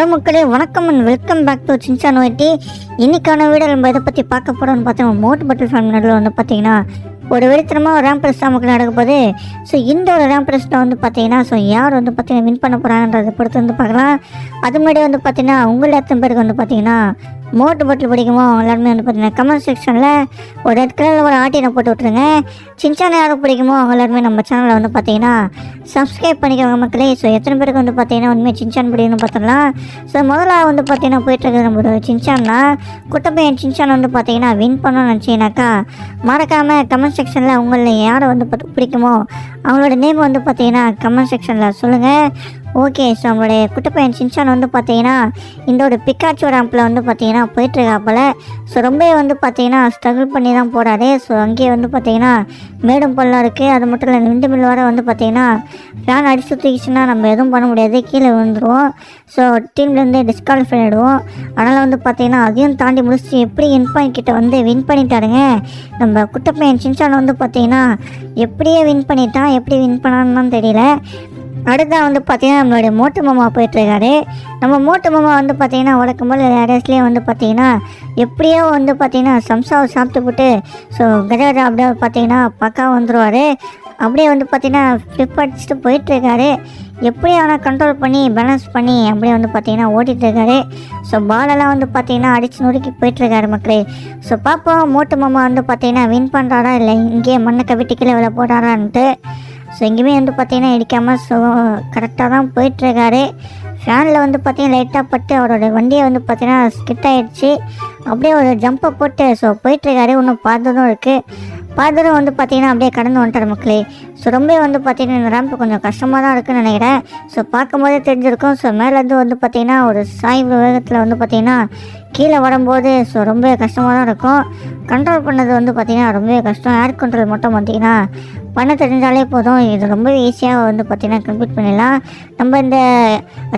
Hello மக்களே, வணக்கம் and welcome back to Shinchan YT. இன்றைக்கான வீடியோ நம்ம எதை பற்றி பார்க்க போகிறோம்னு பார்த்தோம். மோட்டு பட்டில் ஃபேன் நடுவில் வந்து பார்த்தீங்கன்னா ஒரு வெறித்தனமாக ஒரு ரேம்ப் ரேஸ் நமக்கு நடக்க போகுது. ஸோ இந்த ஒரு ரேம்ப் ரேஸில் வந்து பார்த்தீங்கன்னா யார் வந்து பார்த்தீங்கன்னா வின் பண்ண போகிறாங்கன்றதை பொறுத்து வந்து பார்க்கலாம். அது முன்னாடி வந்து பார்த்தீங்கன்னா உங்கள் எத்தனை பேருக்கு வந்து பார்த்தீங்கன்னா மோட்டு பட்டில் பிடிக்குமோ எல்லாருமே வந்து பார்த்தீங்கன்னா கமெண்ட் செக்ஷனில் ஒரு ரெட் கலரில் ஒரு ஆட்டினை போட்டு விட்ருங்க. சின்சான் யாரும் பிடிக்குமோ அவங்க எல்லாருமே நம்ம சேனலில் வந்து பார்த்தீங்கன்னா சப்ஸ்கிரைப் பண்ணிக்கோங்க மக்களே. ஸோ எத்தனை பேருக்கு வந்து பார்த்தீங்கன்னா உண்மையாக சின்சான் பிடிக்குன்னு பார்த்துக்கலாம். ஸோ முதல்ல வந்து பார்த்தீங்கன்னா போயிட்டுருக்குது நம்ம ஒரு சின்சான்னா குட்டப்பையன் சின்சான் வந்து பார்த்தீங்கன்னா வின் பண்ணணும்னு நினச்சிங்கனாக்கா மறக்காமல் கமெண்ட் செக்ஷனில் உங்களில் யாரை வந்து பிடிக்குமோ அவங்களோட நேம் வந்து பார்த்தீங்கன்னா கமெண்ட் செக்ஷனில் சொல்லுங்கள். ஓகே, ஸோ நம்மளுடைய குட்டப்பையன் சின்சான் வந்து பார்த்தீங்கன்னா இந்த ஒரு பிக்காச்சு ரேம்பில் வந்து பார்த்தீங்கன்னா போயிட்டுருக்காப்பில். ஸோ ரொம்ப வந்து பார்த்தீங்கன்னா ஸ்ட்ரகிள் பண்ணி தான் போகிறாரு. ஸோ அங்கேயே வந்து பார்த்தீங்கன்னா மேடும் பள்ளம் இருக்குது. அது மட்டும் இல்லை விண்டு மில் வர வந்து பார்த்தீங்கன்னா ஃபேன் அடிச்சு தூக்கிச்சுன்னா நம்ம எதுவும் பண்ண முடியாது, கீழே விழுந்துருவோம். ஸோ டீம்லேருந்து டிஸ்குவாலிஃபை ஆகிடுவோம். அதனால் வந்து பார்த்தீங்கன்னா அதையும் தாண்டி முடிச்சு எப்படி வின் கிட்ட வந்து வின் பண்ணிட்டாருங்க நம்ம குட்டப்பையன் சின்சான் வந்து பார்த்தீங்கன்னா. எப்படியே வின் பண்ணிட்டான், எப்படி வின் பண்ணான்னு தெரியல. அடுத்தா வந்து பார்த்தீங்கன்னா நம்மளுடைய மோட்டு மாமா போயிட்டுருக்காரு. நம்ம மோட்டு மாமா வந்து பார்த்தீங்கன்னா வழக்கம் போல் ரேஸ்லேயே வந்து பார்த்தீங்கன்னா எப்படியோ வந்து பார்த்தீங்கன்னா சம்சாவை சாப்பிட்டு போட்டு ஸோ கஜகஜா அப்படியே பார்த்தீங்கன்னா பக்கா வந்துடுவார். அப்படியே வந்து பார்த்தீங்கன்னா ஃப்ளிப் அடிச்சுட்டு போயிட்டுருக்காரு. எப்படி அவனை கண்ட்ரோல் பண்ணி பேலன்ஸ் பண்ணி அப்படியே வந்து பார்த்தீங்கன்னா ஓட்டிகிட்ருக்காரு. ஸோ பாலெல்லாம் வந்து பார்த்தீங்கன்னா அடித்து நொறுக்கி போயிட்டுருக்காரு மக்களே. ஸோ பார்ப்போம் மோட்டு மாமா வந்து பார்த்தீங்கன்னா வின் பண்ணுறாரா இல்லை இங்கேயே மண்ணை கவிட்டு கீழே வில போடுறாரான்ட்டு. ஸோ எங்கேயுமே வந்து பார்த்தீங்கன்னா இடிக்காமல் ஸோ கரெக்டாக தான் போயிட்டுருக்காரு. ஃபேனில் வந்து பார்த்தீங்கன்னா லைட்டாக பட்டு அவரோட வண்டியை வந்து பார்த்தீங்கன்னா ஸ்கிட் ஆகிடுச்சு. அப்படியே ஒரு ஜம்பை போட்டு ஸோ போயிட்டுருக்காரு. இன்னும் பார்த்ததும் இருக்குது. பார்த்ததும் வந்து பார்த்தீங்கன்னா அப்படியே கடந்து வந்துட்டார் மக்களே. ஸோ ரொம்ப வந்து பார்த்தீங்கன்னா இந்த ரேம்ப் கொஞ்சம் கஷ்டமாக தான் இருக்குதுன்னு நினைக்கிறேன். ஸோ பார்க்கும்போதே தெரிஞ்சிருக்கும். ஸோ மேலேருந்து வந்து பார்த்தீங்கன்னா ஒரு சாய்வு வேகத்தில் வந்து பார்த்தீங்கன்னா கீழே வரும்போது ஸோ ரொம்ப கஷ்டமாக தான் இருக்கும். கண்ட்ரோல் பண்ணது வந்து பார்த்திங்கன்னா ரொம்பவே கஷ்டம். ஏர் கண்ட்ரோல் மட்டும் பார்த்திங்கன்னா பண்ண தெரிஞ்சாலே போதும். இது ரொம்ப ஈஸியாக வந்து பார்த்திங்கன்னா கம்ப்ளீட் பண்ணிடலாம். நம்ம இந்த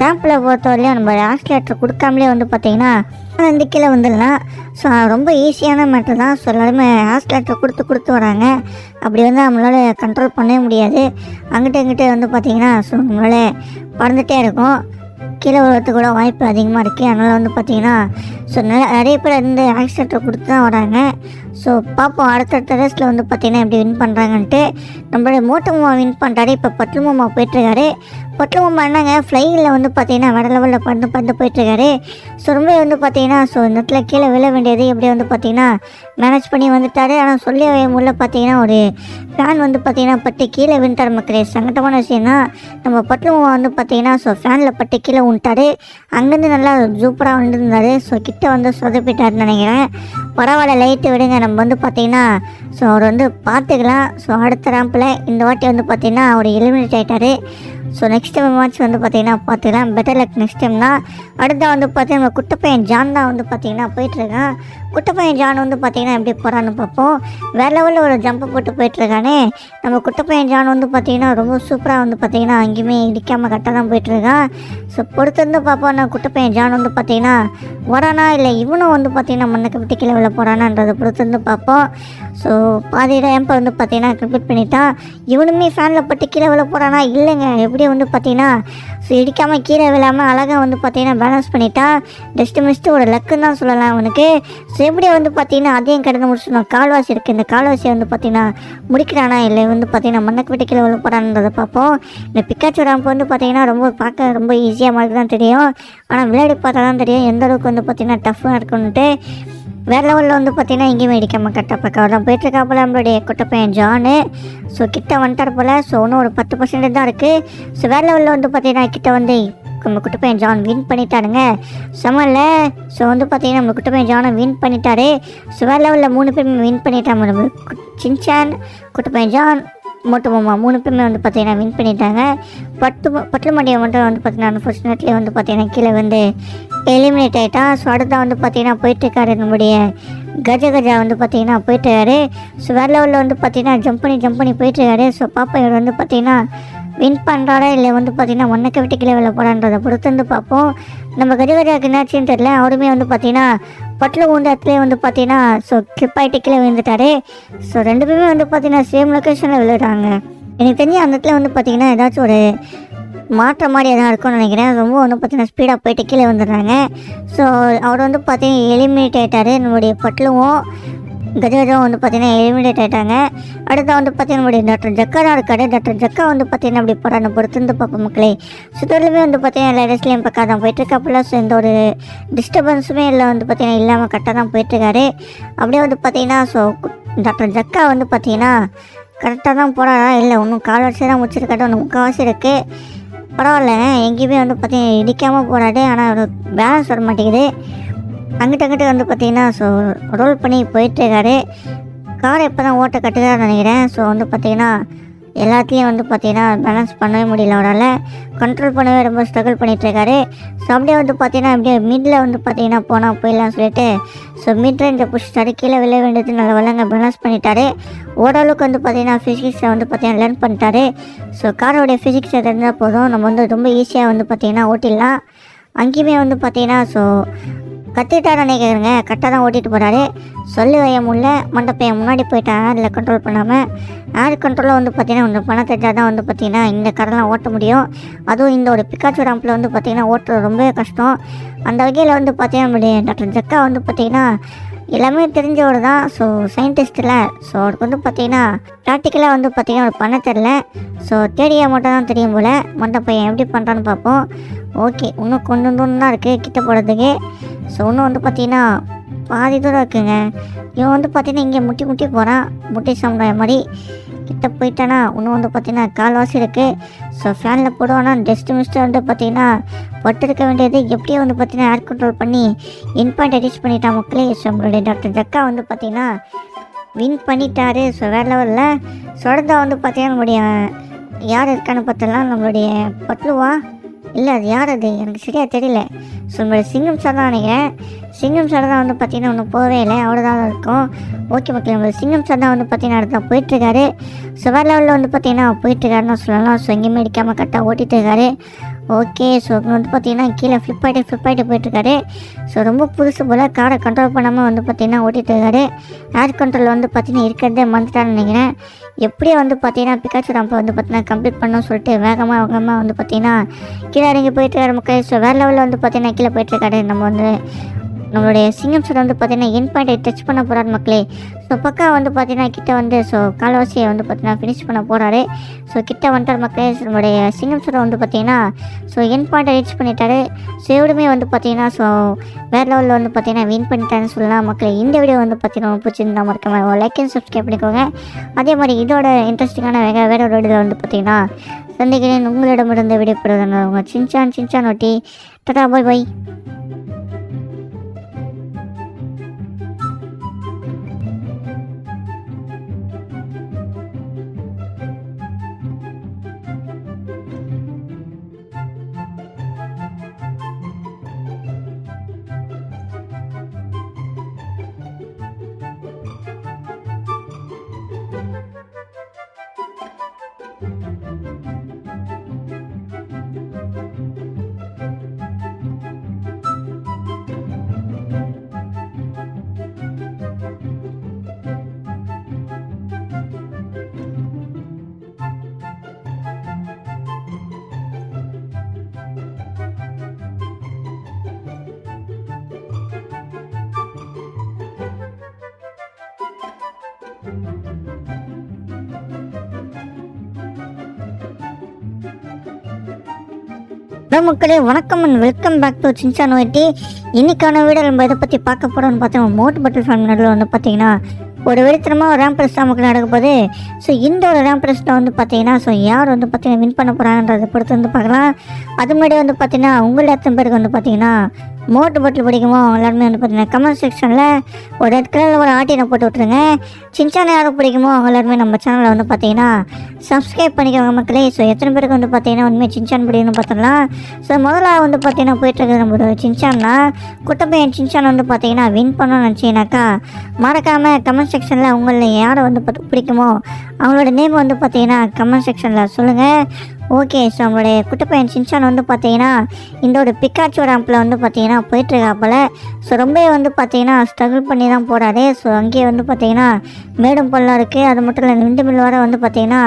ரேம்பில் பொறுத்தவரையிலையும் நம்ம ஆக்சிலேட்டர் கொடுக்காமலே வந்து பார்த்திங்கன்னா வந்து கீழே வந்துடலாம். ஸோ ரொம்ப ஈஸியான மேட்டர் தான். ஸோ எல்லாருமே ஆக்சிலேட்டர் கொடுத்து வராங்க. அப்படி வந்து நம்மளால் கண்ட்ரோல் பண்ணவே முடியாது. அங்கிட்ட இங்கிட்ட வந்து பார்த்திங்கன்னா ஸோ நம்மளால் பறந்துகிட்டே இருக்கும். கீழே விழுறதுக்கு கூட வாய்ப்பு அதிகமாக இருக்குது. அதனால் வந்து பார்த்திங்கன்னா ஸோ நிறைய பேர் இந்த ஆக்சிலேட்டர் கொடுத்து தான் வராங்க. ஸோ பார்ப்போம் அடுத்தடுத்த ரேஸில் வந்து பார்த்திங்கன்னா எப்படி வின் பண்ணுறாங்கன்ட்டு. நம்மளுடைய மோட்டு மாமா வின் பண்ணுறாரு. இப்போ பட்லு மாமா போயிட்டுருக்காரு. பட்லு மாமா என்னங்க ஃப்ளைங்கில் வந்து பார்த்திங்கன்னா வேறு லெவலில் பறந்து போயிட்டுருக்காரு. ஸோ ரொம்ப வந்து பார்த்திங்கன்னா ஸோ இந்த இடத்துல கீழே விழ வேண்டியது எப்படி வந்து பார்த்திங்கன்னா மேனேஜ் பண்ணி வந்துட்டார். ஆனால் சொல்லி முள்ள பார்த்திங்கன்னா ஒரு ஃபேன் வந்து பார்த்திங்கன்னா பட்டு கீழே விழுந்தார் மக்களே. சங்கட்டமான விஷயம் தான். நம்ம பட்லு மாமா வந்து பார்த்திங்கன்னா ஸோ ஃபேனில் பட்டு கீழே விட்டார். அங்கேருந்து நல்லா சூப்பராக வந்துருந்தார். ஸோ கிட்ட வந்து சொதப்பிட்டாருன்னு நினைக்கிறேன். பரவாயில்ல, லைட்டு விடுங்க. நம்ம வந்து பார்த்திங்கன்னா ஸோ அவர் வந்து பார்த்துக்கலாம். ஸோ அடுத்த ரேம்பில் இந்த வாட்டி வந்து பார்த்திங்கன்னா அவர் எலிமினேட் ஆகிட்டார். ஸோ நெக்ஸ்ட் டைம் மேட்ச் வந்து பார்த்திங்கன்னா பார்த்துக்கலாம். பெட்டர் லக் நெக்ஸ்ட் டைம் தான். அடுத்த வந்து பார்த்திங்கன்னா நம்ம குட்டப்பையன் ஜான் தான் வந்து பார்த்திங்கன்னா போயிட்டுருக்கான். குட்டப்பையன் ஜான் வந்து பார்த்திங்கன்னா எப்படி போகிறான்னு பார்ப்போம். வேறு லெவலில் ஒரு ஜம்பை போட்டு போயிட்டுருக்கானே நம்ம குட்டப்பையன் ஜான் வந்து பார்த்திங்கன்னா ரொம்ப சூப்பராக வந்து பார்த்திங்கன்னா அங்கேயுமே இடிக்காமல் கரெக்டாக தான் போயிட்டுருக்கான். ஸோ பொறுத்திருந்து பார்ப்போம் நான் குட்டப்பையன் ஜான் வந்து பார்த்திங்கன்னா வரானா இல்லை இவனும் வந்து பார்த்திங்கன்னா மண்ணுக்கு விட்டு கீழே விழ போகிறானான்றதை பொறுத்திருந்து பார்ப்போம். ஸோ பாதி ரேம்பை வந்து பார்த்திங்கன்னா கம்ப்ளீட் பண்ணிட்டான். இவனுமே ஃபேனில் பட்டு கீழே விழ போகிறானா இல்லைங்க. எப்படி வந்து பார்த்திங்கன்னா ஸோ இடிக்காமல் கீழே விழாமல் அழகாக வந்து பார்த்திங்கன்னா பேலன்ஸ் பண்ணிட்டான். மிஸ்ட்டு ஒரு லக்குன்னு தான் சொல்லலாம் அவனுக்கு. ஸோ எப்படி வந்து பார்த்திங்கன்னா அதையும் கடந்து முடிச்சிடணும். கால்வாசி இருக்குது. இந்த கால்வாசியை வந்து பார்த்திங்கன்னா முடிக்கிறானா இல்லை வந்து பார்த்திங்கன்னா மண்ணுக்கு விட்டு கீழே விழ போகிறான்றதை பார்ப்போம். இந்த பிக்காச்சு ரேம்ப் வந்து பார்த்திங்கன்னா ரொம்ப பார்க்க ரொம்ப ஈஸியாக மாதிரி தான் தெரியும். ஆனால் விளையாடி பார்த்தா தான் தெரியும் எந்த அளவுக்கு வந்து பார்த்திங்கன்னா டஃப்பாக இருக்குன்ட்டு. வேறு லெவலில் வந்து பார்த்திங்கன்னா எங்கேயுமே இடிக்காமல் கரெக்டாக பக்கம் தான் போயிட்டுருக்காப்புல நம்மளுடைய குட்டப்பையன் ஜானு. ஸோ கிட்ட வந்துட்டார் போல். ஸோ இன்னும் ஒரு 10% தான் இருக்குது. ஸோ வேறு லெவலில் வந்து பார்த்திங்கன்னா கிட்ட வந்து நம்ம குட்டப்பையன் ஜான் வின் பண்ணிட்டாருங்க. செமல்ல. ஸோ வந்து பார்த்திங்கன்னா நம்ம குட்டப்பையன் ஜானை வின் பண்ணிட்டாரு. ஸோ வேறு லெவலில் 3 பேருமே வின் பண்ணிட்டாங்க. நம்ம சின்சான், குட்டப்பையன் ஜான், மோட்டு மாமா 3 பேருமே வந்து பார்த்திங்கன்னா வின் பண்ணிட்டாங்க. பட்லு மண்டியை மட்டும் வந்து பார்த்திங்கன்னா அன்ஃபார்ச்சுனேட்லி வந்து பார்த்திங்கன்னா கீழே வந்து எலிமினேட் ஆகிட்டான். ஸோ அடுத்த வந்து பார்த்திங்கன்னா போயிட்டுருக்காரு நம்முடைய கஜகஜா வந்து பார்த்திங்கன்னா போயிட்டுருக்காரு. ஸோ வேறு லெவலில் வந்து பார்த்திங்கன்னா ஜம்ப் பண்ணி போயிட்டுருக்காரு. ஸோ பாப்பா இவர் வந்து பார்த்திங்கன்னா வின் பண்ணுறாரா இல்லை வந்து பார்த்திங்கன்னா மண்ணக்க விட்டு கீழே விழ போகிறான்றதை பொறுத்து வந்து பார்ப்போம். நம்ம கஜகஜாவுக்கு என்னாச்சுன்னு தெரியல. அவருமே வந்து பார்த்திங்கன்னா பட்டில் ஊண்ட இடத்துலேயே வந்து பார்த்திங்கன்னா ஸோ கிளிப் ஆகிட்டு கீழே விழுந்துட்டாரு. ஸோ 2 பேருமே வந்து பார்த்திங்கன்னா சேம் லொக்கேஷனில் விழுறாங்க. எனக்கு தெரிஞ்சு அந்த இடத்துல வந்து பார்த்திங்கன்னா ஏதாச்சும் ஒரு மாற்ற மாதிரி எதாவது இருக்கும்னு நினைக்கிறேன். ரொம்ப வந்து பார்த்திங்கன்னா ஸ்பீடாக போயிட்டு கீழே வந்துடுறாங்க. ஸோ அவர் வந்து பார்த்திங்கன்னா எலிமினேட் ஆகிட்டார். நம்மளுடைய பட்லுவும் கஜகஜம் வந்து பார்த்திங்கன்னா எலிமினேட் ஆகிட்டாங்க. அடுத்து வந்து பார்த்திங்கன்னா நம்மளுடைய டாக்டர் ஜக்கா தான் இருக்காரு. டாக்டர் ஜக்கா வந்து பார்த்திங்கன்னா அப்படி போகிறாங்க பொறுத்து வந்து பார்ப்போம் மக்களே. சுத்தருமே வந்து பார்த்திங்கன்னா எல்லா இடத்துலையும் பக்கம் தான் போயிட்டுருக்காப்புல. ஸோ எந்த ஒரு டிஸ்டர்பன்ஸுமே இல்லை வந்து பார்த்திங்கன்னா இல்லாமல் கரெக்டாக தான் போயிட்டுருக்காரு. அப்படியே வந்து பார்த்திங்கன்னா ஸோ டாக்டர் ஜக்கா வந்து பார்த்திங்கன்னா கரெக்டாக தான் போகிறாரா இல்லை இன்னும் கால்வாசி தான் முடிச்சிருக்காரு, ஒன்று முக்கால்வாசி இருக்குது. பரவாயில்ல, எங்கேயுமே வந்து பார்த்திங்கன்னா இடிக்காமல் போகிறாரு. ஆனால் பேலன்ஸ் வர மாட்டேங்குது. அங்கிட்ட வந்து பார்த்திங்கன்னா ஸோ ரோல் பண்ணி போயிட்டுருக்காரு. காரை இப்போ தான் ஓட்ட கட்டுக்காருன்னு நினைக்கிறேன். ஸோ வந்து பார்த்திங்கன்னா எல்லாத்தையும் வந்து பார்த்திங்கன்னா பேலன்ஸ் பண்ணவே முடியல, அவரால் கண்ட்ரோல் பண்ணவே ரொம்ப ஸ்ட்ரகிள் பண்ணிகிட்ருக்காரு. ஸோ அப்படியே வந்து பார்த்திங்கன்னா அப்படியே மிடில் வந்து பார்த்திங்கன்னா போனால் போயிடலாம்னு சொல்லிட்டு ஸோ மிட் ரேஞ்சை பிடிச்சிட்டாரு. கீழே விழ வேண்டியது நல்ல வளங்க பேலன்ஸ் பண்ணிட்டாரு. ஓரளவுக்கு வந்து பார்த்திங்கன்னா ஃபிசிக்ஸை வந்து பார்த்திங்கன்னா லேர்ன் பண்ணிட்டாரு. ஸோ காரோடைய ஃபிசிக்ஸை தெரிஞ்சால் போதும், நம்ம வந்து ரொம்ப ஈஸியாக வந்து பார்த்திங்கன்னா ஓட்டிடலாம். அங்கேயுமே வந்து பார்த்திங்கன்னா ஸோ கத்திட்டாரு நினைக்கிறேங்க, கரெக்டாக தான் ஓட்டிகிட்டு போகிறாரு. சொல்லி வைய முடியல, மண்டப்பையன் முன்னாடி போயிட்டாங்க அதில் கண்ட்ரோல் பண்ணாமல். ஏர் கண்ட்ரோலில் வந்து பார்த்திங்கன்னா கொஞ்சம் பணம் தெரிஞ்சால் தான் வந்து பார்த்திங்கன்னா இந்த காரெல்லாம் ஓட்ட முடியும். அதுவும் இந்த ஒரு பிக்காச்சு ராம்பில் வந்து பார்த்திங்கன்னா ஓட்டுறது ரொம்பவே கஷ்டம். அந்த வகையில் வந்து பார்த்திங்கன்னா நம்மளுடைய டாக்டர் ஜக்கா வந்து பார்த்திங்கன்னா எல்லாமே தெரிஞ்சவர் தான். ஸோ சயின்டிஸ்ட்டில் ஸோ அவருக்கு வந்து பார்த்திங்கன்னா ப்ராக்டிக்கலாக வந்து பார்த்திங்கன்னா ஒரு பண்ண தெரில. ஸோ தேடியாக மட்டும் தான் தெரியும் போல். மண்டப்பையன் எப்படி பண்ணுறான்னு பார்ப்போம். ஓகே, இன்னும் கொஞ்சம் தூரம் தான் இருக்குது கிட்ட போகிறதுக்கு. ஸோ இன்னும் வந்து பார்த்திங்கன்னா பாதி தூரம் இருக்குங்க. இவன் வந்து பார்த்திங்கன்னா இங்கே முட்டி போகிறான், முட்டி சமுதாயம் மாதிரி. கிட்ட போயிட்டானா இன்னும் வந்து பார்த்திங்கன்னா கால்வாசி இருக்குது. ஸோ ஃபேனில் போடுவானா டஸ்ட்டு வந்து பார்த்திங்கன்னா பட்டு வேண்டியது எப்படியும் வந்து பார்த்திங்கன்னா ஏர் கண்ட்ரோல் பண்ணி இன் பாயிண்ட் ரீச் பண்ணிட்டான் மக்களே. ஸோ நம்மளுடைய டாக்டர் ஜக்கா வந்து பார்த்திங்கன்னா வின் பண்ணிட்டாரு. ஸோ வேறு லெவலில் சொடந்தா வந்து பார்த்திங்கன்னா நம்மளுடைய யார் இருக்கான்னு பார்த்தலாம், நம்மளுடைய பட்லுவா இல்லை அது யார் அது எனக்கு சரியாக தெரியல. ஸோ நம்மளுடைய சிங்கம் சார் தான் நினைக்கிறேன். சிங்கம் சார் தான் வந்து பார்த்திங்கன்னா ஒன்றும் போகவே இல்லை, அவ்வளோ தான் இருக்கும். ஓகே மக்கள், நம்மளுடைய சிங்கம் சார் தான் வந்து பார்த்திங்கன்னா அடுத்த போயிட்டுருக்காரு. ஸோ வேறு லெவலில் வந்து பார்த்திங்கன்னா போயிட்டுருக்காருன்னு சொல்லலாம். ஸோ எங்கேயுமே அடிக்காமல் கரெக்டாக ஓட்டிகிட்டு இருக்காரு. ஓகே, ஸோ வந்து பார்த்திங்கன்னா கீழே ஃப்ளிப் ஆகிட்டு போயிட்டுருக்காரு. ஸோ ரொம்ப புதுசு போல் காரை கண்ட்ரோல் பண்ணாமல் வந்து பார்த்திங்கன்னா ஓட்டிகிட்டு இருக்காரு. ஏர் கண்ட்ரோல் வந்து பார்த்திங்கன்னா இருக்கிறதே மறந்துட்டான்னு நினைக்கிறேன். எப்படியும் வந்து பார்த்திங்கன்னா பிக்காச்சு ராம்பை வந்து பார்த்திங்கன்னா கம்ப்ளீட் பண்ணணும்னு சொல்லிட்டு வேகமாக வந்து பார்த்திங்கன்னா கீழே இறங்கி போயிட்டுருக்காரு மக்கள். ஸோ வேறு லெவலில் வந்து பார்த்திங்கன்னா கீழே போயிட்டுருக்காரு. நம்மளுடைய சிங்கம் சார் வந்து பார்த்திங்கன்னா என் பாயிண்ட்டை டச் பண்ண போகிறார் மக்களே. ஸோ பக்கா வந்து பார்த்திங்கன்னா கிட்ட வந்து ஸோ கால்வாசியை வந்து பார்த்திங்கன்னா ஃபினிஷ் பண்ண போகிறாரு. ஸோ கிட்ட வந்துட்டார் மக்களே. நம்மளுடைய சிங்கம் சார் வந்து பார்த்திங்கன்னா ஸோ என் பாயிண்ட்டை ரீச் பண்ணிட்டாரு. ஸோ எவ்வளவுமே வந்து பார்த்திங்கன்னா ஸோ வேறு லெவலில் வந்து பார்த்திங்கன்னா வின் பண்ணிட்டாருன்னு சொல்லலாம் மக்களே. இந்த வீடியோ வந்து பார்த்திங்கன்னா பிடிச்சிருந்தா மறக்காம லைக் அண்ட் சப்ஸ்கிரைப் பண்ணிக்கோங்க. அதே மாதிரி இதோட இன்ட்ரெஸ்டிங்கான வேற ஒரு வீடியோ வந்து பார்த்திங்கன்னா சந்திக்கிறேன். உங்களிடமிருந்து வீடியோ போடுறதுங்க உங்கள் சின்சான் ஒட்டி. டாடா, பாய் பாய். மக்களே வணக்கம் and welcome back to Shinchan Whitey. இன்னைக்கான வீடியோ நம்ம இதை பற்றி பார்க்க போகிறோம்னு பார்த்தோம். மோட் பட்டில் ஃபேமிலி நடுவில் வந்து பார்த்தீங்கன்னா ஒரு வெறித்தனமாக ஒரு ரேம்ப் ரேஸ் நமக்கு நடக்க போகுது. ஸோ இந்த ஒரு ரேம்ப் ரேஸில் வந்து பார்த்தீங்கன்னா ஸோ யார் வந்து பார்த்தீங்கன்னா வின் பண்ண போகிறாங்கன்றதை பொறுத்து வந்து பார்க்கலாம். அது முன்னாடி வந்து பார்த்தீங்கன்னா உங்கள் எத்தனை பேருக்கு வந்து பார்த்தீங்கன்னா மோட்டு பாட்டில் பிடிக்குமோ எல்லாருமே வந்து பார்த்தீங்கன்னா கமெண்ட் செக்ஷனில் ஒரு ரெட் கலரில் ஒரு ஆட்டினை போட்டு விட்ருங்க. சின்சான் யாருக்கு பிடிக்குமோ அவங்க எல்லாருமே நம்ம சேனலில் வந்து பார்த்தீங்கன்னா சப்ஸ்கிரைப் பண்ணிக்கோங்க மக்களே. ஸோ எத்தனை பேருக்கு வந்து பார்த்தீங்கன்னா உண்மையாக சின்சான் பிடிக்குன்னு பார்த்துடலாம். ஸோ முதல்ல வந்து பார்த்தீங்கன்னா போயிட்டுருக்குது நம்ம சின்சான்னா குட்டப்பையன் சின்சான் வந்து பார்த்தீங்கன்னா வின் பண்ணணும்னு நினச்சிங்கனாக்கா மறக்காமல் கமெண்ட் செக்ஷனில் உங்களில் யாரை வந்து பிடிக்குமோ அவங்களோட நேம் வந்து பார்த்தீங்கன்னா கமெண்ட் செக்ஷனில் சொல்லுங்கள். ஓகே. ஸோ நம்மளுடைய குட்டப்பையன் சின்சான் வந்து பார்த்தீங்கன்னா இந்த ஒரு பிக்காச்சோ ரேம்பில் வந்து பார்த்தீங்கன்னா போயிட்டுருக்காப்புல. ஸோ ரொம்ப வந்து பார்த்தீங்கன்னா ஸ்ட்ரகிள் பண்ணி தான் போகிறாரு. ஸோ அங்கேயே வந்து பார்த்தீங்கன்னா மேடும் பள்ளம் இருக்குது. அது மட்டும் இல்லை விண்டு மில் வர வந்து பார்த்தீங்கன்னா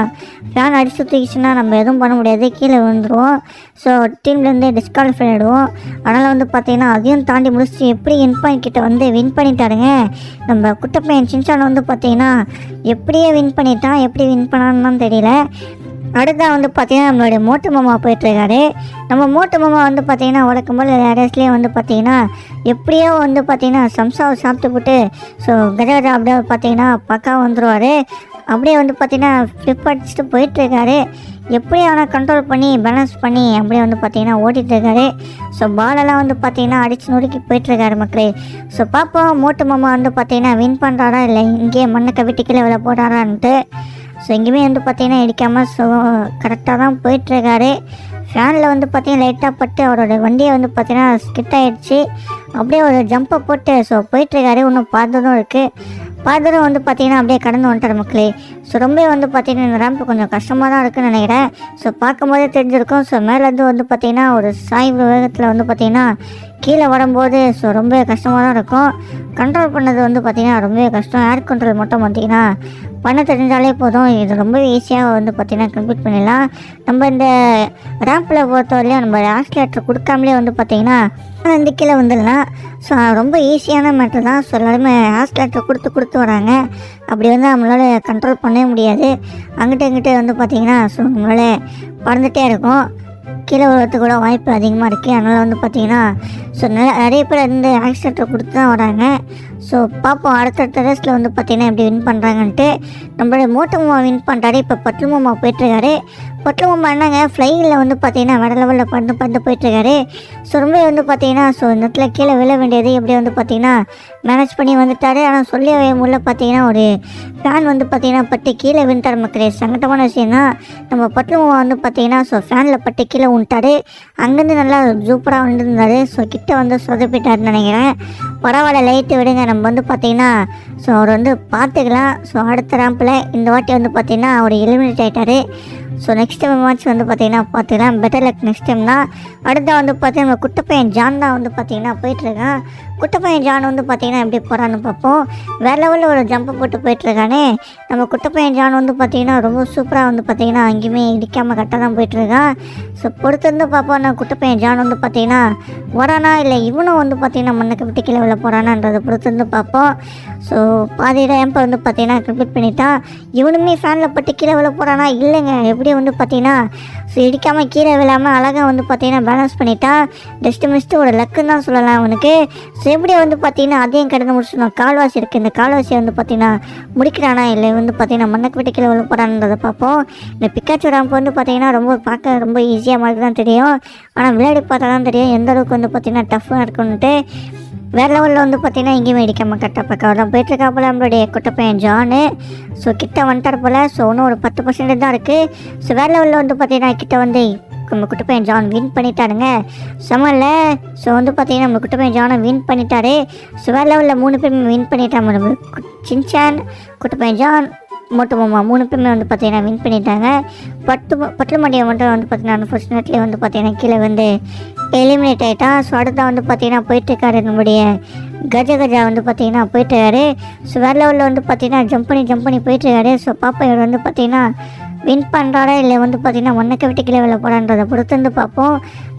ஃபேன் அடிச்சு தூக்கிச்சுன்னா நம்ம எதுவும் பண்ண முடியாது, கீழே விழுந்துருவோம். ஸோ டீம்லேருந்து டிஸ்குவாலிஃபை ஆகிடுவோம். அதனால் வந்து பார்த்தீங்கன்னா அதையும் தாண்டி முடிச்சு எப்படி வின் பண்ணிக்கிட்ட வந்து வின் பண்ணிட்டாருங்க நம்ம குட்டப்பையன் சின்சான் வந்து பார்த்தீங்கன்னா. எப்படியே வின் பண்ணிட்டான், எப்படி வின் பண்ணான்னு தெரியல. அடுத்ததான் வந்து பார்த்தீங்கன்னா நம்மளுடைய மோட்டு மாமா போயிட்டுருக்காரு. நம்ம மோட்டு மாமா வந்து பார்த்தீங்கன்னா வழக்கம் போல் ரேஸ்லேயே வந்து பார்த்தீங்கன்னா எப்படியோ வந்து பார்த்தீங்கன்னா சம்சாவை சாப்பிட்டு போட்டு ஸோ கஜகஜா அப்படியே பார்த்தீங்கன்னா பக்கா வந்துடுவார். அப்படியே வந்து பார்த்தீங்கன்னா ஃப்ளிப் அடிச்சுட்டு போயிட்டுருக்காரு. எப்படி ஆனால் கண்ட்ரோல் பண்ணி பேலன்ஸ் பண்ணி அப்படியே வந்து பார்த்தீங்கன்னா ஓட்டிகிட்ருக்காரு. ஸோ பாலெல்லாம் வந்து பார்த்தீங்கன்னா அடித்து நொறுக்கி போயிட்டுருக்காரு மக்களே. ஸோ பார்ப்போம் மோட்டு மாமா வந்து பார்த்தீங்கன்னா வின் பண்ணுறாரா இல்லை இங்கேயே மண்ணை கவிட்டு கீழே வில போட்டாரான்ட்டு. ஸோ எங்கேயுமே வந்து பார்த்தீங்கன்னா இடிக்காமல் ஸோ கரெக்டாக தான் போயிட்டுருக்காரு. ஃபேனில் வந்து பார்த்தீங்கன்னா லைட்டாக பட்டு அவரோட வண்டியை வந்து பார்த்தீங்கன்னா ஸ்கிட் ஆகிடுச்சு. அப்படியே ஒரு ஜம்பை போட்டு ஸோ போயிட்டுருக்காரு. இன்னும் பார்த்ததும் இருக்குது. பார்த்ததும் வந்து பார்த்தீங்கன்னா அப்படியே கடந்து வந்துட்டார் மக்களே. ஸோ ரொம்ப வந்து பார்த்தீங்கன்னா இந்த ரேம்ப்பு கொஞ்சம் கஷ்டமாக தான் இருக்குதுன்னு நினைக்கிறேன். ஸோ பார்க்கும்போதே தெரிஞ்சிருக்கும். ஸோ மேலேருந்து வந்து பார்த்தீங்கன்னா ஒரு சாய்வு வேகத்தில் வந்து பார்த்தீங்கன்னா கீழே வரும்போது ஸோ ரொம்ப கஷ்டமாக தான் இருக்கும். கண்ட்ரோல் பண்ணது வந்து பார்த்திங்கன்னா ரொம்பவே கஷ்டம். ஏர் கண்ட்ரோல் மட்டும் பார்த்திங்கன்னா பண்ண தெரிஞ்சாலே போதும். இது ரொம்ப ஈஸியாக வந்து பார்த்திங்கன்னா கம்ப்ளீட் பண்ணிடலாம். நம்ம இந்த ரேம்பில் பொறுத்தவரையிலையும் நம்ம ஆக்சிலேட்டர் கொடுக்காமலே வந்து பார்த்திங்கன்னா இந்த கீழே வந்துடலாம். ஸோ ரொம்ப ஈஸியான மேட்டர் தான். ஸோ எல்லாருமே ஆக்சிலேட்டர் கொடுத்து வராங்க. அப்படி வந்து நம்மளால் கண்ட்ரோல் பண்ணவே முடியாது. அங்கிட்ட இங்கிட்ட வந்து பார்த்திங்கன்னா ஸோ நம்மளால் பறந்துகிட்டே இருக்கும். கீழே விழுறதுக்கு கூட வாய்ப்பு அதிகமாக இருக்குது. அதனால் வந்து பார்த்திங்கன்னா ஸோ நிறைய பேர் வந்து ஆக்சிலேட்டர் கொடுத்து தான் வராங்க. ஸோ பார்ப்போம் அடுத்த ரேஸில் வந்து பார்த்திங்கன்னா எப்படி வின் பண்ணுறாங்கன்ட்டு. நம்மளுடைய மோட்டு மாமா வின் பண்ணுறாரு. இப்போ பட்லு மாமா போயிட்டுருக்காரு. பட்லு மாமா என்னங்க ஃப்ளைங்கில் வந்து பார்த்திங்கன்னா வேறு லெவலில் பறந்து போயிட்டுருக்காரு. ஸோ ரொம்ப வந்து பார்த்திங்கன்னா ஸோ இந்த இடத்துல கீழே விழ வேண்டியது எப்படி வந்து பார்த்திங்கன்னா மேனேஜ் பண்ணி வந்துட்டார். ஆனால் சொல்லி முள்ள பார்த்திங்கன்னா ஒரு ஃபேன் வந்து பார்த்திங்கன்னா பட்டு கீழே விழுந்தார் மக்களே. சங்கட்டமான விஷயம் தான். நம்ம பட்லு மாமா வந்து பார்த்திங்கன்னா ஸோ ஃபேனில் பட்டு கீழே விட்டார். அங்கேருந்து நல்லா சூப்பராக வந்துருந்தார். ஸோ கிட்ட வந்து சொதப்பிட்டாருன்னு நினைக்கிறேன். பரவாயில்ல லைட்டு விடுங்க, நம்ம வந்து பார்த்திங்கன்னா ஸோ அவர் வந்து பார்த்துக்கலாம். ஸோ அடுத்த ரேம்பில் இந்த வாட்டி வந்து பார்த்திங்கன்னா அவர் எலிமினேட் ஆகிட்டார். ஸோ நெக்ஸ்ட் டைம் மேட்ச் வந்து பார்த்திங்கன்னா பார்த்துக்கலாம். பெட்டர் லக் நெக்ஸ்ட் டைம் தான். அடுத்த வந்து பார்த்திங்கன்னா நம்ம குட்டப்பையன் ஜான் தான் வந்து பார்த்திங்கன்னா போயிட்டுருக்கான். குட்டப்பையன் ஜான் வந்து பார்த்திங்கன்னா எப்படி போகிறான்னு பார்ப்போம். வேறு லெவலில் ஒரு ஜம்பை போட்டு போயிட்டுருக்கானே நம்ம குட்டப்பையன் ஜான் வந்து பார்த்திங்கன்னா ரொம்ப சூப்பராக வந்து பார்த்திங்கன்னா அங்கேயுமே இடிக்காமல் கரெக்டாக தான் போயிட்டுருக்கான். ஸோ பொறுத்திருந்து பார்ப்போம் நான் குட்டப்பையன் ஜான் வந்து பார்த்திங்கன்னா வரானா இல்லை இவனும் வந்து பார்த்திங்கன்னா மண்ணுக்கு விட்டு கீழே விழ போகிறானான்றதை பொறுத்திருந்து பார்ப்போம். ஸோ பாதி ரேம்பை வந்து பார்த்திங்கன்னா கம்ப்ளீட் பண்ணிட்டான். இவனுமே ஃபேனில் பட்டு கீழே விழ போகிறானா இல்லைங்க. எப்படி வந்து பார்த்திங்கன்னா ஸோ இடிக்காமல் கீழே விழாமல் அழகாக வந்து பார்த்திங்கன்னா பேலன்ஸ் பண்ணிட்டான். மிஸ்ட்டு ஒரு லக்குன்னு தான் சொல்லலாம் அவனுக்கு. ஸோ எப்படி வந்து பார்த்திங்கன்னா அதையும் கடந்து முடிச்சுடும். கால்வாசி இருக்குது. இந்த கால்வாசியை வந்து பார்த்திங்கன்னா முடிக்கிறானா இல்லை வந்து பார்த்திங்கன்னா மண்ணுக்கு விட்டு கீழே விழ போகிறான்றதை பார்ப்போம். இந்த பிக்காச்சோ ரேம்ப் வந்து பார்த்திங்கன்னா ரொம்ப பார்க்க ரொம்ப ஈஸியாக மாதிரி தான் தெரியும். ஆனால் விளையாடி பார்த்தா தான் தெரியும் எந்த அளவுக்கு வந்து பார்த்திங்கன்னா டஃப்பாக இருக்குன்ட்டு. வேறு லெவலில் வந்து பார்த்திங்கன்னா எங்கேயுமே இடிக்காமல் கரெக்டாக பக்கம் தான் போயிட்டுருக்கா போல் நம்மளுடைய குட்டப்பையன் ஜானு. ஸோ கிட்ட வந்துட்டார் போல். ஸோ இன்னும் ஒரு 10% தான் இருக்குது. ஸோ வேறு லெவலில் வந்து பார்த்திங்கன்னா கிட்ட வந்து நம்ம குட்டப்பையன் ஜான் வின் பண்ணிட்டாருங்க. செமல்ல. ஸோ வந்து பார்த்திங்கன்னா நம்ம குட்டப்பையன் ஜானை வின் பண்ணிட்டாரு. ஸோ வேறு லெவலில் 3 பேருமே வின் பண்ணிட்டாங்க. நம்ம சின்சான், குட்டப்பையன் ஜான், மோட்டு மாமா 3 பேருமே வந்து பார்த்திங்கன்னா வின் பண்ணிட்டாங்க. பட்லு மண்டியை மட்டும் வந்து பார்த்திங்கன்னா அன்ஃபார்ச்சுனேட்லி வந்து பார்த்திங்கன்னா கீழே வந்து எலிமினேட் ஆகிட்டான். ஸோ அடுத்த வந்து பார்த்திங்கன்னா போயிட்டுருக்காரு நம்முடைய கஜா வந்து பார்த்திங்கன்னா போயிட்டுருக்காரு. ஸோ வேறு லெவலில் வந்து பார்த்திங்கன்னா ஜம்ப் பண்ணி போயிட்டுருக்காரு. ஸோ பாப்பா இவர் வந்து பார்த்திங்கன்னா வின் பண்ணுறாரா இல்லை வந்து பார்த்திங்கன்னா மண்ணக்க விட்டு கீழே விழ போகிறான்றதை பொறுத்து வந்து பார்ப்போம்.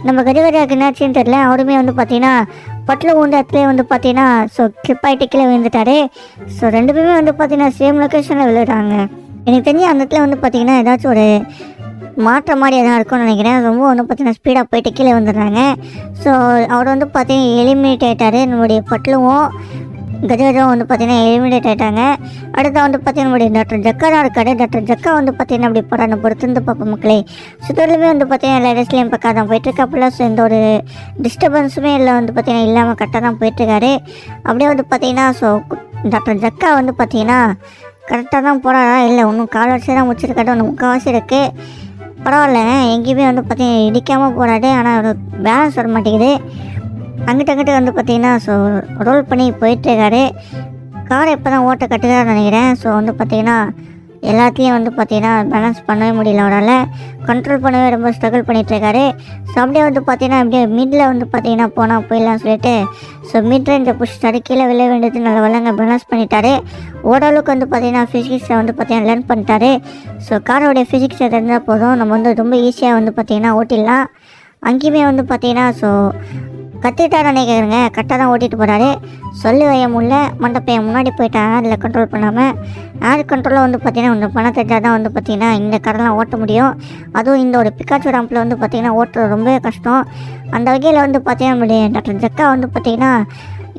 நம்ம கஜாவுக்கு என்னாச்சுன்னு தெரியல. அவருமே வந்து பார்த்திங்கன்னா பட்டில் ஊந்த இடத்துல வந்து பார்த்திங்கன்னா ஸோ கிளிப் ஆகிட்டு கீழே விழுந்துட்டாரு. ஸோ 2 பேருமே வந்து பார்த்திங்கன்னா சேம் லொக்கேஷனில் விழுறாங்க. எனக்கு தெரிஞ்சு அந்த இடத்துல வந்து பார்த்திங்கன்னா ஏதாச்சும் ஒரு மாற்ற மாதிரி எதாவது இருக்கும்னு நினைக்கிறேன். ரொம்ப வந்து பார்த்திங்கன்னா ஸ்பீடாக போயிட்டு கீழே வந்துடுறாங்க. ஸோ அவர் வந்து பார்த்திங்கன்னா எலிமினேட் ஆகிட்டார். நம்மளுடைய பட்லுவும் கஜாவும் வந்து பார்த்திங்கன்னா எலிமினேட் ஆகிட்டாங்க. அடுத்த வந்து பார்த்திங்கன்னா நம்மளுடைய டாக்டர் ஜக்கா தான் இருக்காரு. டாக்டர் ஜக்கா வந்து பார்த்திங்கன்னா அப்படி போகிறான்னு பொறுத்து பார்ப்போம் மக்களே. சுத்தருமே வந்து பார்த்திங்கன்னா எல்லா இடத்துலையும் பக்கம் தான் போயிட்டுருக்காப்புல. ஸோ எந்த ஒரு டிஸ்டர்பன்ஸுமே இல்லை வந்து பார்த்திங்கன்னா இல்லாமல் கரெக்டாக தான் போயிட்டுருக்காரு. அப்படியே வந்து பார்த்திங்கன்னா ஸோ டாக்டர் ஜக்கா வந்து பார்த்திங்கன்னா கரெக்டாக தான் போகிறாரா இல்லை இன்னும் கால்வாசி தான் முடிச்சிருக்காரு. ஒன்று முக்கால்வாசி இருக்குது. பரவாயில்ல எங்கேயுமே வந்து பார்த்திங்கன்னா இடிக்காமல் போகிறாரு. ஆனால் பேலன்ஸ் வர மாட்டேங்குது. அங்கிட்ட வந்து பார்த்திங்கன்னா ஸோ ரோல் பண்ணி போயிட்டுருக்காரு. காரை இப்போ தான் ஓட்ட கட்டுக்காருன்னு நினைக்கிறேன். ஸோ வந்து பார்த்திங்கன்னா எல்லாத்தையும் வந்து பார்த்தீங்கன்னா பேலன்ஸ் பண்ணவே முடியல அவரால், கண்ட்ரோல் பண்ணவே ரொம்ப ஸ்ட்ரகிள் பண்ணிகிட்ருக்காரு. ஸோ அப்படியே வந்து பார்த்தீங்கன்னா அப்படியே மிடில் வந்து பார்த்தீங்கன்னா போனால் போயிடலாம்னு சொல்லிட்டு ஸோ மிட் ரேஞ்சை புடிச்சிட்டாரு. கீழே விழ வேண்டியது நல்ல வளங்க பேலன்ஸ் பண்ணிட்டாரு. ஓரளவுக்கு வந்து பார்த்தீங்கன்னா ஃபிசிக்ஸை வந்து பார்த்தீங்கன்னா லேர்ன் பண்ணிட்டாரு. ஸோ காரோடைய ஃபிசிக்ஸை தெரிஞ்சால் போதும், நம்ம வந்து ரொம்ப ஈஸியாக வந்து பார்த்தீங்கன்னா ஓட்டிடலாம். அங்கேயுமே வந்து பார்த்தீங்கன்னா ஸோ கற்றுக்கிட்டாரு நினைக்கிறேங்க, கரெக்டாக தான் ஓட்டிகிட்டு போகிறாரு. சொல்லி வைய முடியல, மண்டப்பையன் முன்னாடி போயிட்டாங்க அதில் கண்ட்ரோல் பண்ணாமல். ஏர் கண்ட்ரோலில் வந்து பார்த்திங்கன்னா கொஞ்சம் பணம் தெரிஞ்சால் தான் வந்து பார்த்திங்கன்னா இந்த காரெல்லாம் ஓட்ட முடியும். அதுவும் இந்த ஒரு பிக்காச்சு ராம்பில் வந்து பார்த்திங்கன்னா ஓட்டுறது ரொம்பவே கஷ்டம். அந்த வகையில் வந்து பார்த்திங்கன்னா நம்மளுடைய டாக்டர் ஜக்கா வந்து பார்த்திங்கன்னா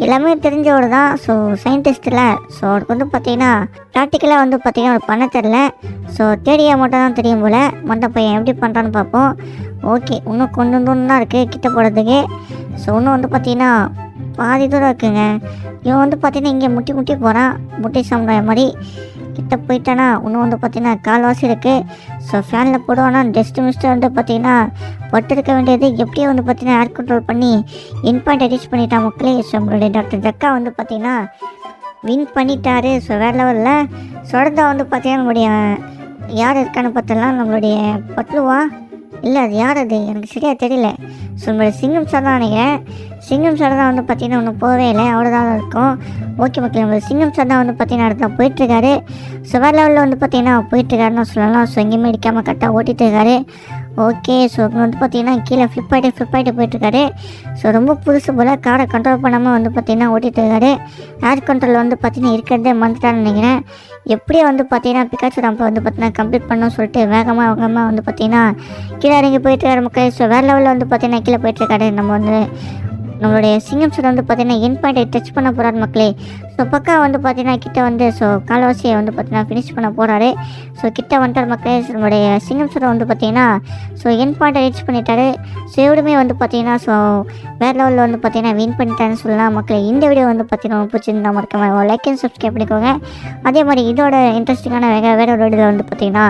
எல்லாமே தெரிஞ்சவர் தான். ஸோ சயின்டிஸ்ட்டில் ஸோ அவருக்கு வந்து பார்த்திங்கன்னா ப்ராக்டிக்கலாக வந்து பார்த்திங்கன்னா ஒரு பண்ண தெரில. ஸோ தேடியா மட்டும் தான் தெரியும் போல். மண்டப்பையன் எப்படி பண்ணுறான்னு பார்ப்போம். ஓகே, இன்னும் கொஞ்சம் தூரம் தான் இருக்குது கிட்ட போகிறதுக்கு. ஸோ இன்னும் வந்து பார்த்திங்கன்னா பாதி தூரம் இருக்குங்க. இவன் வந்து பார்த்திங்கன்னா இங்கே முட்டி முட்டி போகிறான், முட்டி சாம்பிட்ற மாதிரி. கிட்ட போயிட்டானா இன்னும் வந்து பார்த்திங்கன்னா கால்வாசி இருக்குது. ஸோ ஃபேனில் போடுவானா டஸ்ட்டு மிஸ்ட்டு வந்து பார்த்திங்கன்னா பட்டு வேண்டியது எப்படியோ வந்து பார்த்திங்கன்னா ஏர் கண்ட்ரோல் பண்ணி இன் பாயிண்ட் ரீச் பண்ணிட்டான் மக்களே. ஸோ நம்மளுடைய டாக்டர் ஜக்கா வந்து பார்த்திங்கன்னா வின் பண்ணிட்டாரு. ஸோ வேறு லெவலில் சொடந்தா வந்து பார்த்திங்கன்னா நம்மளுடைய யார் இருக்கான்னு பார்த்தலாம், நம்மளுடைய பட்லுவா இல்லை அது யார் அது எனக்கு சரியாக தெரியல. ஸோ நம்மளுடைய சிங்கம் சார் தான் நினைக்கிறேன். சிங்கம் சார் தான் வந்து பார்த்திங்கன்னா ஒன்றும் போகவே இல்லை, அவ்வளோ தான் இருக்கும். ஓகே மக்கள், நம்மளுடைய சிங்கம் சார் தான் வந்து பார்த்திங்கன்னா அடுத்த போயிட்டுருக்காரு. ஸோ வேறு லெவலில் வந்து பார்த்திங்கன்னா போயிட்டுருக்காருன்னு சொல்லலாம். ஸோ எங்கேயுமே அடிக்காமல் கரெக்டாக ஓட்டிகிட்டு இருக்காரு. ஓகே, ஸோ வந்து பார்த்திங்கன்னா கீழே ஃப்ளிப் ஆகிட்டு போயிட்டுருக்காரு. ஸோ ரொம்ப புதுசு போல் காரை கண்ட்ரோல் பண்ணாமல் வந்து பார்த்திங்கன்னா ஓட்டிகிட்டு இருக்காரு. ஏர் கண்ட்ரோல் வந்து பார்த்திங்கன்னா இருக்கிறதே மறந்துட்டான்னு நினைக்கிறேன். எப்படியே வந்து பார்த்திங்கன்னா பிக்காச்சு ராம்பை வந்து பார்த்திங்கன்னா கம்ப்ளீட் பண்ணணும்னு சொல்லிட்டு வேகமாக வந்து பார்த்திங்கன்னா கீழே இறங்கி போயிட்டுருக்காரு மக்கள். ஸோ வேறு லெவலில் வந்து பார்த்திங்கன்னா கீழே போயிட்டுருக்காரு. நம்ம வந்து நம்மளுடைய சிங்கம் சார் வந்து பார்த்திங்கன்னா என் பாயிண்ட்டை டச் பண்ண போகிறாரு மக்களே. ஸோ பக்கா வந்து பார்த்திங்கன்னா கிட்ட வந்து ஸோ கால்வாசியை வந்து பார்த்திங்கன்னா ஃபினிஷ் பண்ண போகிறாரு. ஸோ கிட்ட வந்துட்டார் மக்களே. நம்மளுடைய சிங்கம் சார் வந்து பார்த்திங்கன்னா ஸோ என் பாயிண்ட்டை ரீச் பண்ணிட்டாரு. ஸோ எப்படியுமே வந்து பார்த்திங்கன்னா ஸோ வேறு லெவலில் வந்து பார்த்திங்கன்னா வின் பண்ணிட்டாருன்னு சொல்லலாம் மக்களே. இந்த வீடியோ வந்து பார்த்திங்கன்னா பிடிச்சிருந்தா மறக்காம லைக் அண்ட் சப்ஸ்கிரைப் பண்ணிக்கோங்க. அதே மாதிரி இதோட இன்ட்ரெஸ்டிங்கான வேறு ஒரு வீடியோவில் வந்து பார்த்திங்கன்னா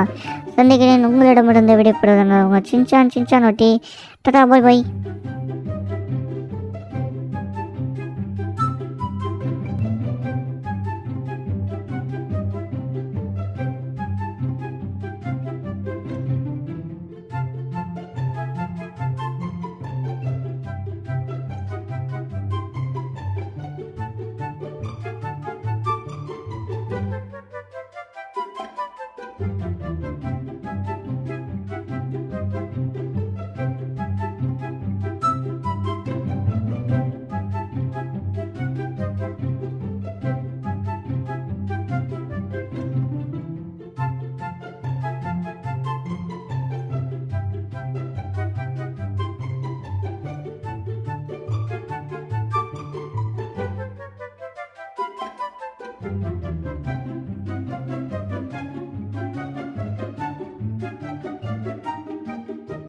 சந்திக்கிறேன். உங்களிடமிருந்து விடைபெறுவதுங்க உங்கள் சின்சான் ஒட்டி. டாடா, பாய் பாய்.